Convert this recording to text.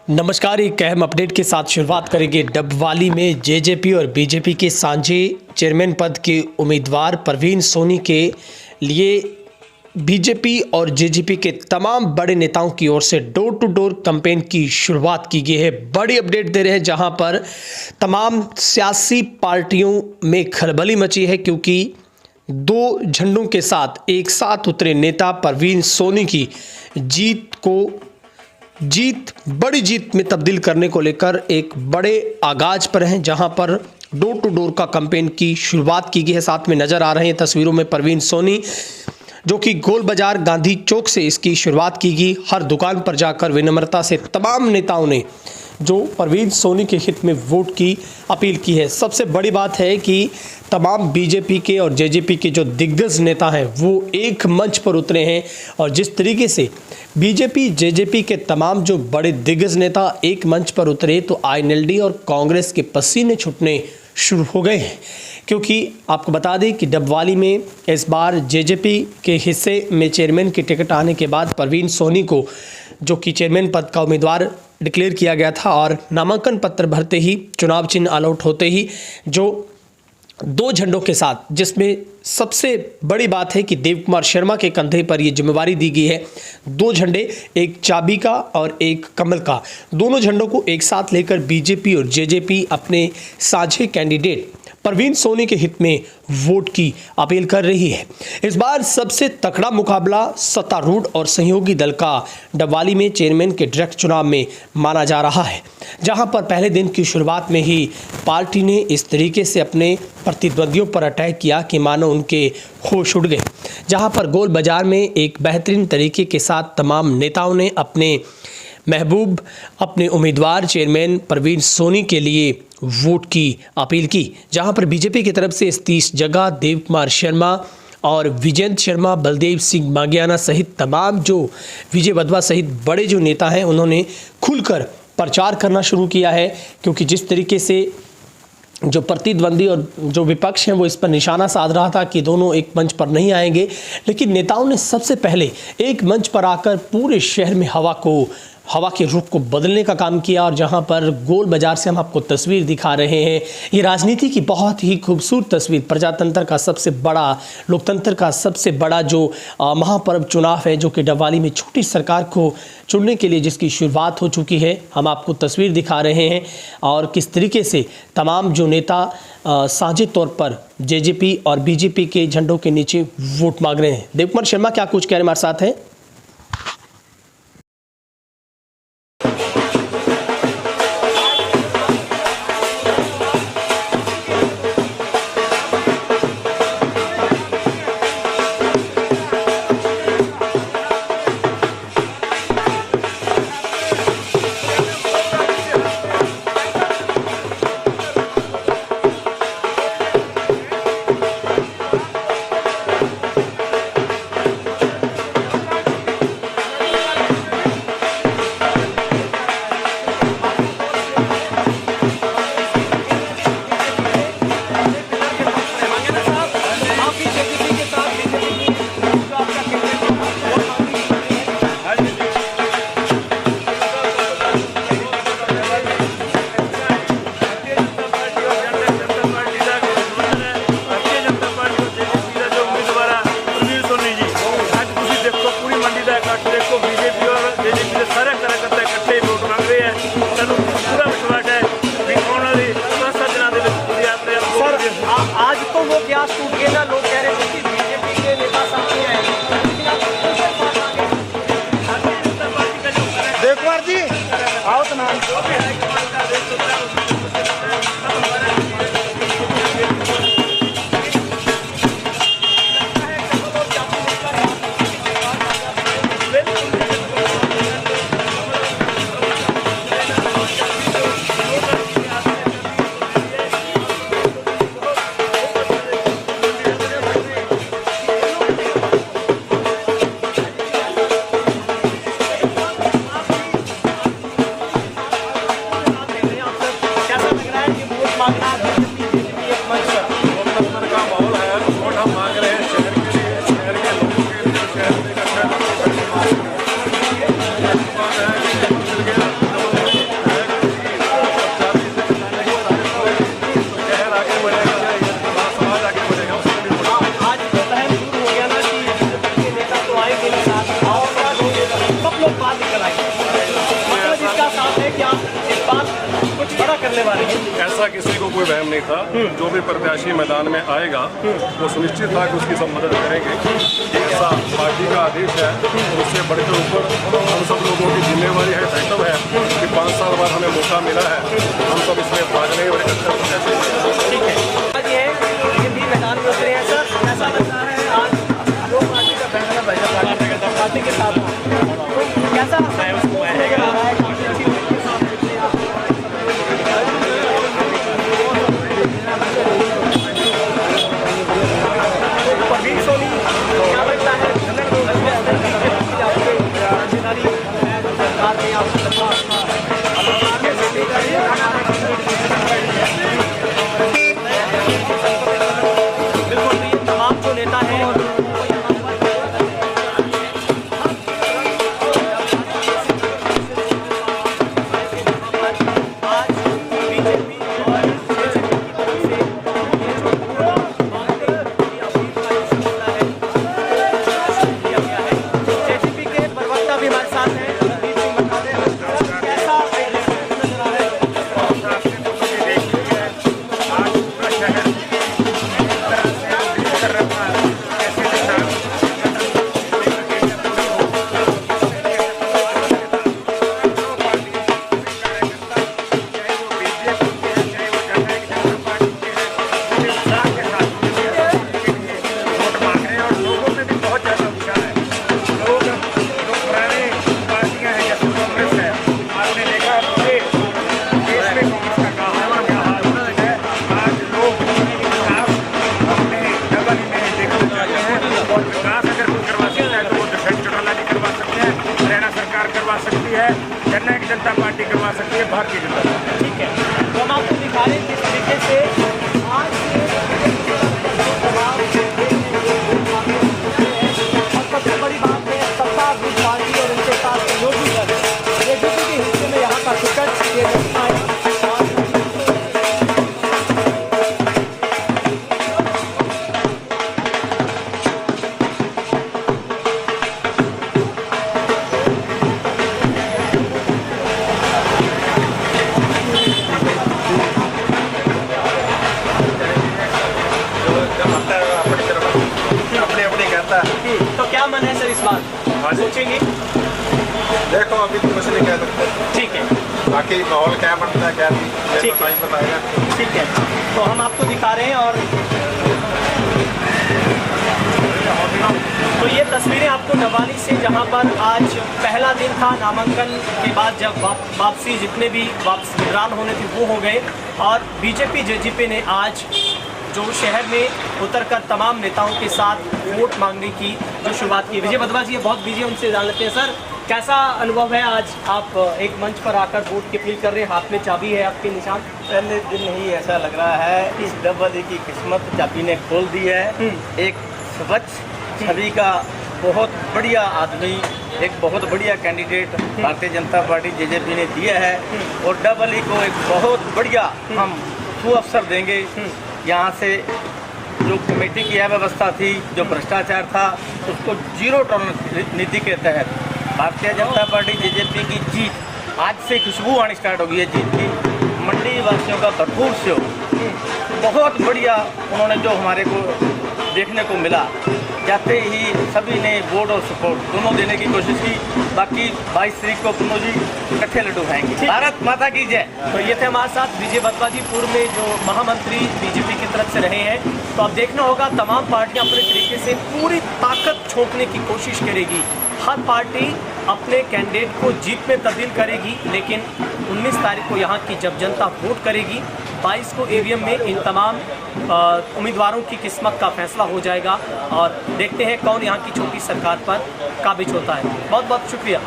नमस्कार। एक अहम अपडेट के साथ शुरुआत करेंगे। डबवाली में जेजेपी और बीजेपी के साझे चेयरमैन पद के उम्मीदवार परवीन सोनी के लिए बीजेपी और जेजेपी के तमाम बड़े नेताओं की ओर से डोर टू डोर कैंपेन की शुरुआत की गई है। बड़ी अपडेट दे रहे हैं, जहां पर तमाम सियासी पार्टियों में खलबली मची है, क्योंकि दो झंडों के साथ एक साथ उतरे नेता परवीन सोनी की बड़ी जीत में तब्दील करने को लेकर एक बड़े आगाज पर हैं, जहां पर डोर टू डोर का कैंपेन की शुरुआत की गई है। साथ में नजर आ रहे हैं तस्वीरों में परवीन सोनी, जो कि गोल बाजार गांधी चौक से इसकी शुरुआत की गई। हर दुकान पर जाकर विनम्रता से तमाम नेताओं ने जो परवीन सोनी के हित में वोट की अपील की है। सबसे बड़ी बात है कि तमाम बीजेपी के और जेजेपी के जो दिग्गज नेता हैं वो एक मंच पर उतरे हैं, और जिस तरीके से बीजेपी जेजेपी के तमाम जो बड़े दिग्गज नेता एक मंच पर उतरे, तो आईएनएलडी और कांग्रेस के पसीने छूटने शुरू हो गए हैं। क्योंकि आपको बता दें कि डबवाली में इस बार जेजेपी के हिस्से में चेयरमैन की टिकट आने के बाद परवीन सोनी को, जो कि चेयरमैन पद का उम्मीदवार डिक्लेयर किया गया था, और नामांकन पत्र भरते ही चुनाव चिन्ह अलॉट होते ही जो दो झंडों के साथ, जिसमें सबसे बड़ी बात है कि देव कुमार शर्मा के कंधे पर यह जिम्मेवारी दी गई है। दो झंडे, एक चाबी का और एक कमल का, दोनों झंडों को एक साथ लेकर बीजेपी और जेजेपी अपने साझे कैंडिडेट परवीन सोनी के हित में वोट की अपील कर रही है। इस बार सबसे तगड़ा मुकाबला सत्तारूढ़ और सहयोगी दल का डबवाली में चेयरमैन के डायरेक्ट चुनाव में माना जा रहा है, जहां पर पहले दिन की शुरुआत में ही पार्टी ने इस तरीके से अपने प्रतिद्वंदियों पर अटैक किया कि मानो उनके होश उड़ गए। जहां पर गोल बाजार में एक बेहतरीन तरीके के साथ तमाम नेताओं ने अपने महबूब, अपने उम्मीदवार चेयरमैन परवीन सोनी के लिए वोट की अपील की। जहां पर बीजेपी की तरफ से 30 जगह देव कुमार शर्मा और विजेंद्र शर्मा, बलदेव सिंह मागियाना सहित तमाम जो विजय वधवा सहित बड़े जो नेता हैं, उन्होंने खुलकर प्रचार करना शुरू किया है। क्योंकि जिस तरीके से जो प्रतिद्वंदी और जो विपक्ष हैं वो इस पर निशाना साध रहा था कि दोनों एक मंच पर नहीं आएंगे, लेकिन नेताओं ने सबसे पहले एक मंच पर आकर पूरे शहर में हवा के रुख को बदलने का काम किया। और जहां पर गोल बाजार से हम आपको तस्वीर दिखा रहे हैं, ये राजनीति की बहुत ही खूबसूरत तस्वीर, प्रजातंत्र का सबसे बड़ा, लोकतंत्र का सबसे बड़ा जो महापर्व चुनाव है, जो कि डबवाली में छोटी सरकार को चुनने के लिए जिसकी शुरुआत हो चुकी है, हम आपको तस्वीर दिखा रहे हैं। और किस तरीके से तमाम जो नेता साझे तौर पर जेजेपी और बीजेपी के झंडों के नीचे वोट मांग रहे हैं। देव कुमार शर्मा क्या कुछ कह रहे हमारे साथ हैं। आज तो वो प्यास टूट गया ना, लोग कह रहे थे कि बीजेपी के नेता सामने आएंगे। देवकुमार जी आओ तो नाम है कि आप इस बार कुछ बड़ा करने वाले हैं? ऐसा किसी को कोई वहम नहीं था। जो भी प्रत्याशी मैदान में आएगा वो सुनिश्चित था कि उसकी सब मदद करेंगे। ऐसा पार्टी का आदेश है, उससे बढ़कर ऊपर हम सब लोगों की जिम्मेवारी है, दायित्व है कि 5 साल बाद हमें मौका मिला है, हम सब इसमें भाग लें और इकट्ठा प्रत्याशी। ठीक है, आज ये भी मैदान में उतरे हैं। सर, कैसा लग रहा है आज जो पार्टी का फैसला पार्टी के साथ तो कैसा है उसको नजर आ रहा है? काफी अच्छी तरीके से आप देखते हैं परवीन सोनी क्या लगता है सरकार में बिल्कुल ये तमाम जो नेता हैं जननायक जनता पार्टी करवा सकती है, भारतीय जनता पार्टी। ठीक है, तो हम आपको दिखा रहे हैं किस तरीके से आज और सबसे बड़ी बात है सत्तारूढ़ पार्टी और उनके साथ सहयोगी दल जेजेपी के हिस्से में यहाँ का टिकट ये लगता है। तो क्या मन है सर इस बार सोचेंगे? देखो अभी तो कुछ नहीं कह सकते। ठीक है, बाकी माहौल क्या बनता है क्या नहीं, ठीक है, बताएगा। ठीक है, तो हम आपको दिखा रहे हैं। और तो ये तस्वीरें आपको नवाली से, जहां पर आज पहला दिन था नामांकन के बाद जब वापसी जितने भी विद्रान होने थे वो हो गए और बीजेपी जेजेपी ने आज जो शहर में उतरकर तमाम नेताओं के साथ वोट मांगने की जो शुरुआत की। विजय बदवा जी बहुत बिजी, उनसे जान लेते हैं। सर, कैसा अनुभव है आज आप एक मंच पर आकर वोट की अपील कर रहे हैं, हाथ में चाबी है आपके निशान? पहले दिन ही ऐसा लग रहा है इस डबल की किस्मत चाबी ने खोल दी है। एक स्वच्छ छवि का बहुत बढ़िया आदमी, एक बहुत बढ़िया candidate Bharatiya Janata party JJP ने दिया है और डबल को एक बहुत बढ़िया हम सुअवसर देंगे। यहाँ से जो कमेटी की अव्यवस्था थी, जो भ्रष्टाचार था, उसको जीरो टॉलरेंस नीति के तहत भारतीय जनता पार्टी जेजेपी की जीत आज से खुशबू आनी स्टार्ट हो गई है जीत की। मंडी वासियों का भरपूर सहयोग, बहुत बढ़िया उन्होंने जो हमारे को देखने को मिला। जाते ही सभी ने वोट और सपोर्ट दोनों देने की कोशिश की। बाकी 22 तारीख को कुनो जी इकट्ठे लड्डू खाएंगे। भारत माता की जय। तो ये थे हमारे साथ विजय बदवा जी, पूर्व में जो महामंत्री बीजेपी की तरफ से रहे हैं। तो अब देखना होगा, तमाम पार्टियां अपने तरीके से पूरी ताकत झोंकने की कोशिश करेगी। हर पार्टी अपने कैंडिडेट को जीत में तब्दील करेगी, लेकिन 19 तारीख को यहाँ की जब जनता वोट करेगी, 22 को ईवीएम में इन तमाम उम्मीदवारों की किस्मत का फैसला हो जाएगा और देखते हैं कौन यहाँ की छोटी सरकार पर काबिज होता है। बहुत बहुत शुक्रिया।